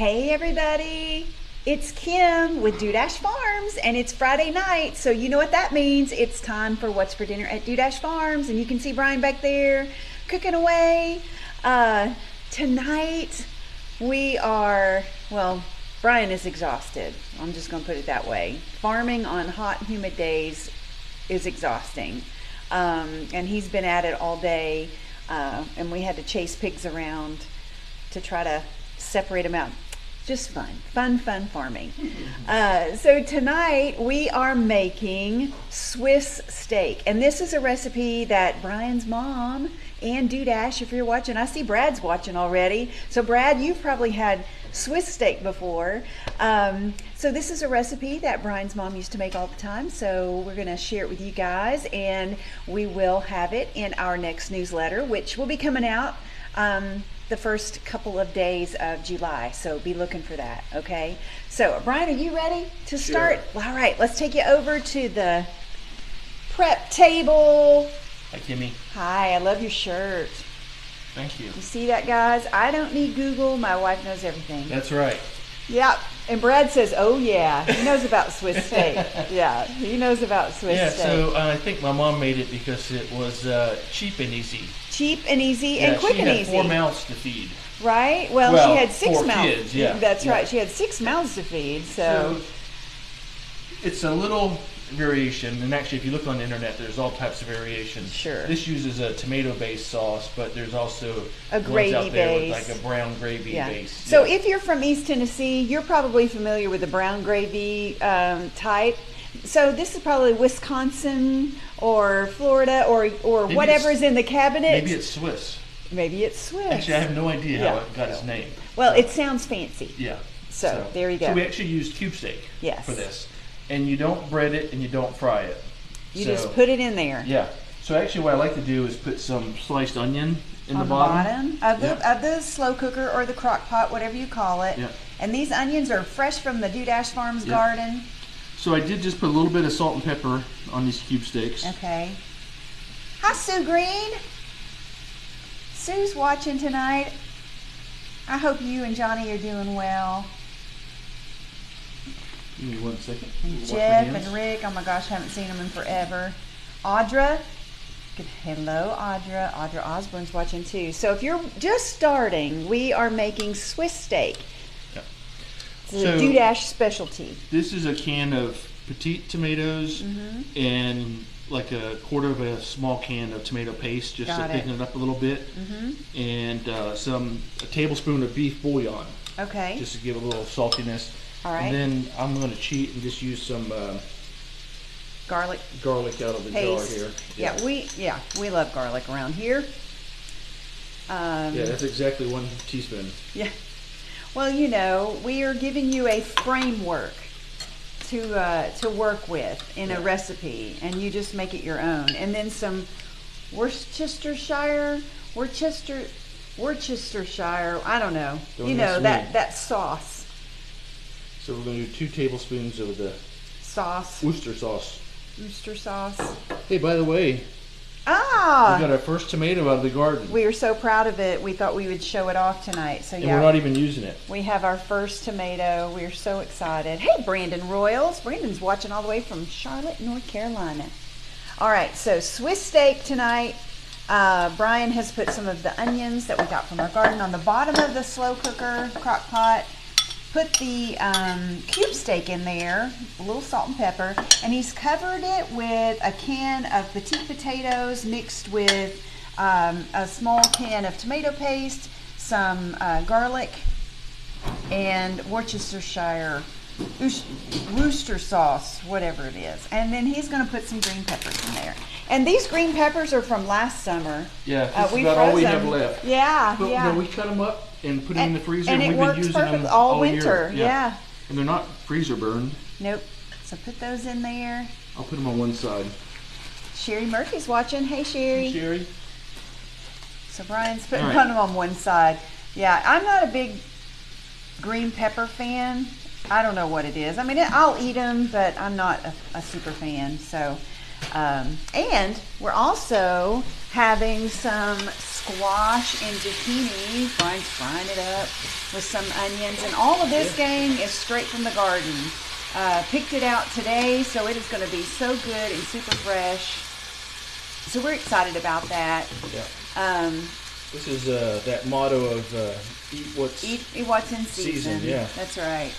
Hey everybody, it's Kim with Dudash Farms and it's Friday night, so you know what that means. It's time for What's for Dinner at Dudash Farms, and you can see Brian back there cooking away. Tonight we are, well, Brian is exhausted. I'm just going to put it that way. Farming on hot, humid days is exhausting, and he's been at it all day, and we had to chase pigs around to try to separate them out. Just fun farming. So tonight we are making Swiss steak, and this is a recipe that Brian's mom and Dudash, if you're watching, I see Brad's watching already. So Brad, you've probably had Swiss steak before. So this is a recipe that Brian's mom used to make all the time. So we're gonna share it with you guys, and we will have it in our next newsletter, which will be coming out the first couple of days of July, so be looking for that, okay? So, Brian, are you ready to start? Sure. All right, let's take you over to the prep table. Hi, Kimmy. Hi, I love your shirt. Thank you. You see that, guys? I don't need Google. My wife knows everything. That's right. Yep. And Brad says, oh, yeah, he knows about Swiss steak. Yeah, he knows about Swiss steak. So I think my mom made it because it was cheap and easy. Cheap and easy and quick and easy. She had 4 mouths to feed. Right? Well, she had 6 4 mouths. kids, yeah. That's right. She had 6 mouths to feed. So it's a little variation, and actually if you look on the internet there's all types of variations. Sure. This uses a tomato-based sauce, but there's also a gravy ones out there base. with like a brown gravy base. So if you're from East Tennessee, you're probably familiar with the brown gravy type. So this is probably Wisconsin or Florida or Maybe whatever's in the cabinet. Maybe it's Swiss. Maybe it's Swiss. Actually, I have no idea how it got its name. Well, it sounds fancy. Yeah. So there you go. So we actually used cube steak for this. And you don't bread it and you don't fry it. You just put it in there. Yeah. So actually what I like to do is put some sliced onion in on the bottom. of the slow cooker or the crock pot, whatever you call it. Yeah. And these onions are fresh from the Dudash Farms garden. So I did just put a little bit of salt and pepper on these cube steaks. Okay. Hi, Sue Green. Sue's watching tonight. I hope you and Johnny are doing well. Give me 1 second. And Jeff and Rick. Oh my gosh, I haven't seen them in forever. Audra. Hello, Audra. Audra Osborne's watching too. So if you're just starting, we are making Swiss steak. Yep. It's a Dudash specialty. This is a can of petite tomatoes and like a quarter of a small can of tomato paste, just to thicken it up a little bit, and a tablespoon of beef bouillon. Okay. Just to give a little saltiness. All right. And then I'm going to cheat and just use some garlic out of the jar here. Yeah, we love garlic around here. Yeah, that's exactly 1 teaspoon. Yeah. Well, you know, we are giving you a framework to work with in a recipe, and you just make it your own. And then some Worcestershire, I don't know. That sauce. So we're going to do 2 tablespoons of the sauce. Worcester sauce. Worcester sauce. Hey, by the way, we got our first tomato out of the garden. We are so proud of it. We thought we would show it off tonight. So and we're not even using it. We have our first tomato. We're so excited. Hey, Brandon Royals. Brandon's watching all the way from Charlotte, North Carolina. All right, so Swiss steak tonight. Brian has put some of the onions that we got from our garden on the bottom of the slow cooker crock pot. Put the cube steak in there, a little salt and pepper, and he's covered it with a can of petite potatoes mixed with a small can of tomato paste, some garlic, and Worcester sauce, whatever it is. And then he's going to put some green peppers in there. And these green peppers are from last summer. Yeah, this is about all we have left. Yeah, but, no, we cut them up and put them in the freezer, and we've been using them all winter. Year. Yeah. And they're not freezer burned. Nope. So put those in there. I'll put them on one side. Sherry Murphy's watching. Hey, Sherry. Hey, Sherry. So Brian's putting them on one side. Yeah, I'm not a big green pepper fan. I don't know what it is. I mean, I'll eat them, but I'm not a super fan. So And we're also having some squash and zucchini. Brian's frying it up with some onions. And all of this, gang, is straight from the garden. Picked it out today, so it is going to be so good and super fresh. So we're excited about that. Yeah. This is that motto of eat what's in season. Yeah, that's right.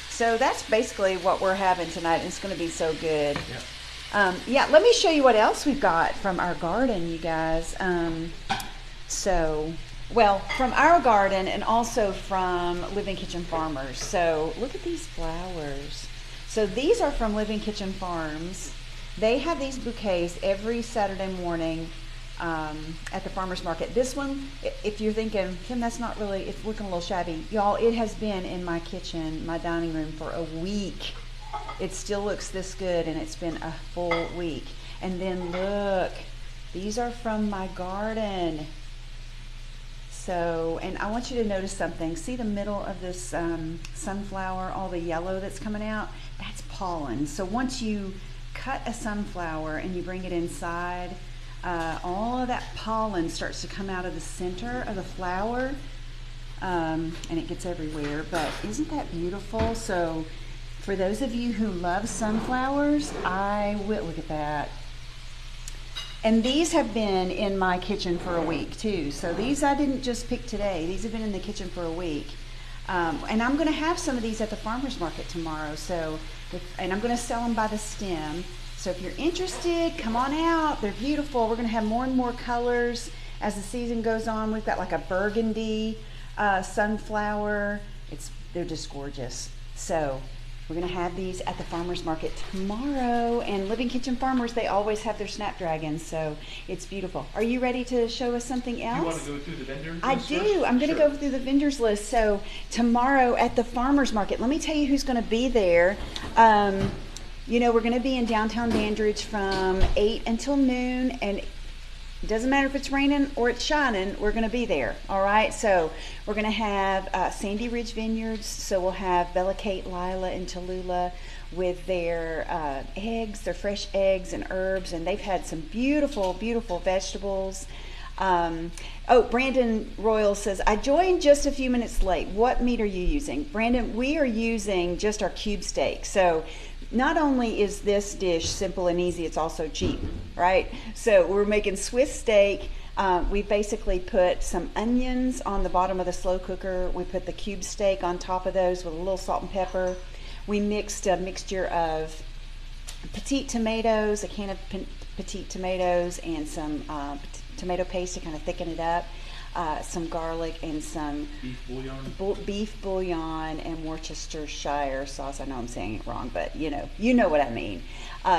So that's basically what we're having tonight. It's going to be so good. Yeah. Let me show you what else we've got from our garden, you guys. From our garden and also from Living Kitchen Farmers. So look at these flowers. So these are from Living Kitchen Farms. They have these bouquets every Saturday morning at the farmer's market. This one, if you're thinking, Kim, that's not really, it's looking a little shabby. Y'all, it has been in my kitchen, my dining room for a week. It still looks this good, and it's been a full week. And then look, these are from my garden. So, and I want you to notice something. See the middle of this sunflower, all the yellow that's coming out? That's pollen. So once you cut a sunflower and you bring it inside, all of that pollen starts to come out of the center of the flower, and it gets everywhere. But isn't that beautiful? So for those of you who love sunflowers, look at that. And these have been in my kitchen for a week too. So these I didn't just pick today. These have been in the kitchen for a week. And I'm going to have some of these at the farmer's market tomorrow. And I'm going to sell them by the stem. So if you're interested, come on out. They're beautiful. We're going to have more and more colors as the season goes on. We've got like a burgundy sunflower. They're just gorgeous. So we're going to have these at the farmer's market tomorrow. And Living Kitchen Farmers, they always have their snapdragons. So it's beautiful. Are you ready to show us something else? You want to go through the vendors? I do. I'm going to go through the vendors list. So tomorrow at the farmer's market, let me tell you who's going to be there. We're going to be in downtown Dandridge from 8 until noon, and it doesn't matter if it's raining or it's shining, we're going to be there, all right? So we're going to have Sandy Ridge Vineyards, so we'll have Bella Kate, Lila, and Tallulah with their eggs, their fresh eggs and herbs, and they've had some beautiful, beautiful vegetables. Brandon Royal says, I joined just a few minutes late. What meat are you using? Brandon, we are using just our cube steak. So not only is this dish simple and easy, it's also cheap, right? So we're making Swiss steak. We basically put some onions on the bottom of the slow cooker. We put the cube steak on top of those with a little salt and pepper. We mixed a mixture of petite tomatoes, a can of petite tomatoes, and some tomato paste to kind of thicken it up. Some garlic and some beef bouillon and Worcestershire sauce. I know I'm saying it wrong, but you know what I mean.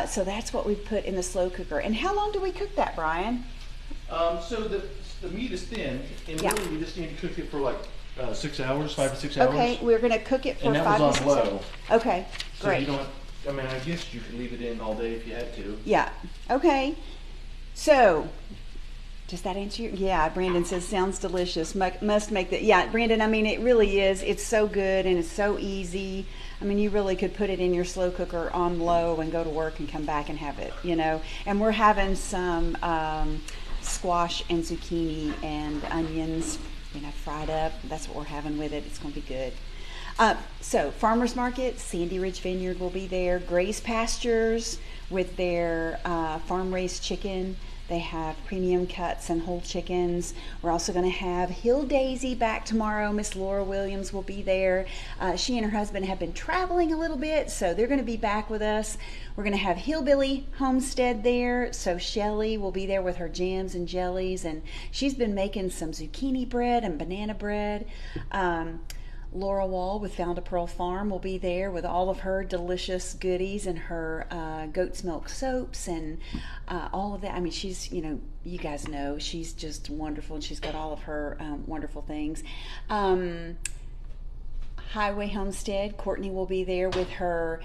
So that's what we put in the slow cooker. And how long do we cook that, Brian? So the meat is thin, and really you just need to cook it for like 6 hours, 5 to 6 hours. Okay, we're going to cook it for and that 5 was to 6 on hours. low. Okay, great. So you don't. I guess you could leave it in all day if you had to. Yeah. Okay. So. Does that answer your? Yeah, Brandon says sounds delicious. Must make that. Yeah, Brandon. It really is. It's so good and it's so easy. You really could put it in your slow cooker on low and go to work and come back and have it. And we're having some squash and zucchini and onions, fried up. That's what we're having with it. It's going to be good. So farmers market, Sandy Ridge Vineyard will be there. Grace Pastures with their farm raised chicken. They have premium cuts and whole chickens. We're also going to have Hill Daisy back tomorrow. Miss Laura Williams will be there. She and her husband have been traveling a little bit, so they're going to be back with us. We're going to have Hillbilly Homestead there. So Shelly will be there with her jams and jellies, and she's been making some zucchini bread and banana bread. Laura Wall with Found a Pearl Farm will be there with all of her delicious goodies and her goat's milk soaps and all of that. She's, you guys know, she's just wonderful, and she's got all of her wonderful things. Highway Homestead, Courtney will be there with her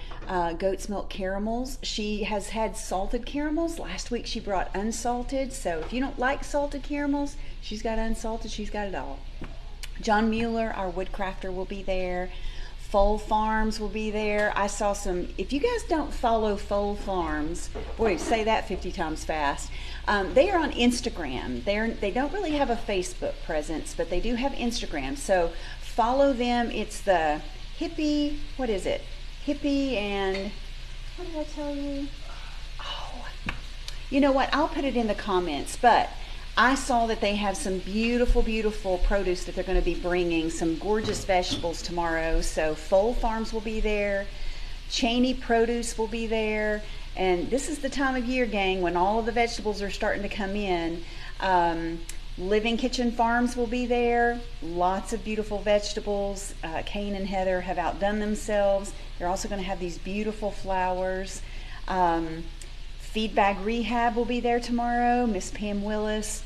goat's milk caramels. She has had salted caramels. Last week she brought unsalted, so if you don't like salted caramels, she's got unsalted, she's got it all. John Mueller, our woodcrafter, will be there. Foal Farms will be there. I saw some, if you guys don't follow Foal Farms, boy, say that 50 times fast. They are on Instagram. They don't really have a Facebook presence, but they do have Instagram. So follow them. It's the Hippie, what is it? Hippie and, what did I tell you? Oh, you know what? I'll put it in the comments, but I saw that they have some beautiful, beautiful produce that they're going to be bringing, some gorgeous vegetables tomorrow. So Foal Farms will be there. Cheney Produce will be there. And this is the time of year, gang, when all of the vegetables are starting to come in. Living Kitchen Farms will be there. Lots of beautiful vegetables. Kane and Heather have outdone themselves. They're also going to have these beautiful flowers. Feed Bag Rehab will be there tomorrow. Miss Pam Willis.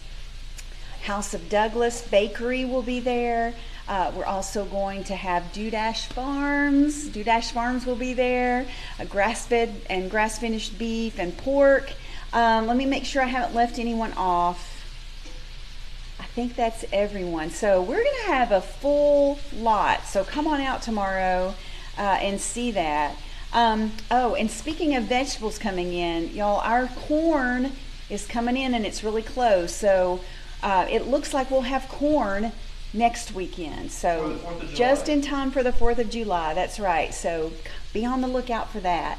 House of Douglas Bakery will be there. We're also going to have Dudash Farms. Dudash Farms will be there. Grass-fed and grass-finished beef and pork. Let me make sure I haven't left anyone off. I think that's everyone. So we're going to have a full lot. So come on out tomorrow and see that. Oh, and speaking of vegetables coming in, y'all, our corn is coming in and it's really close. So it looks like we'll have corn next weekend. So just in time for the 4th of July. That's right. So be on the lookout for that.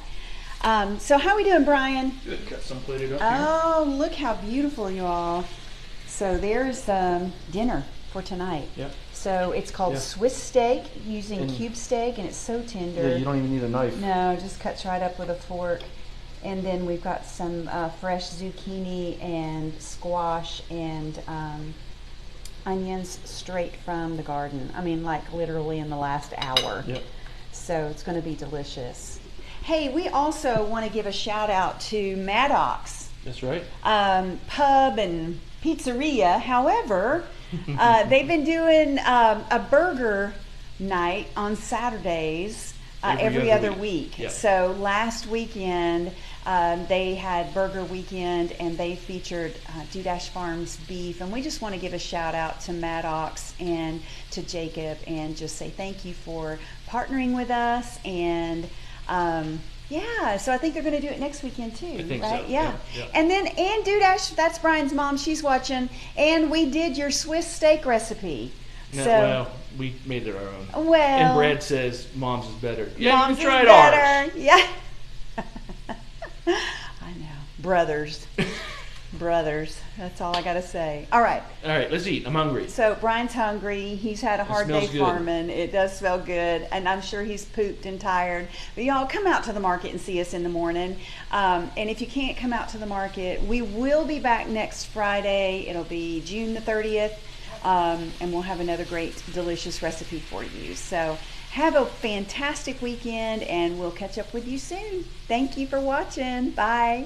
So how we doing, Brian? Good. Got some plated up here. Oh, look how beautiful you are. So there's dinner for tonight. Yep. So it's called Swiss steak using cube steak, and it's so tender. Yeah, you don't even need a knife. No, it just cuts right up with a fork. And then we've got some fresh zucchini and squash and onions straight from the garden. I mean, like literally in the last hour. Yep. So it's going to be delicious. Hey, we also want to give a shout out to Maddox. That's right. Pub and pizzeria. However, they've been doing a burger night on Saturdays every other week. Yep. So last weekend they had Burger Weekend and they featured Dudash Farms beef, and we just want to give a shout out to Maddox and to Jacob and just say thank you for partnering with us. And yeah, so I think they're going to do it next weekend too, I think right? so. Yeah. Yeah. And then Ann Dudash, that's Brian's mom, she's watching, and we did your Swiss steak recipe. No, So well, we made it our own. well, And Brad says mom's is better. Yeah, mom's you is tried ours. better. Yeah. I know. Brothers. Brothers. That's all I got to say. All right. All right, let's eat. I'm hungry. So Brian's hungry. He's had a hard day smells good. farming. It does smell good, and I'm sure he's pooped and tired. But y'all come out to the market and see us in the morning. And if you can't come out to the market, we will be back next Friday. It'll be June the 30th, and we'll have another great, delicious recipe for you. So have a fantastic weekend, and we'll catch up with you soon. Thank you for watching. Bye.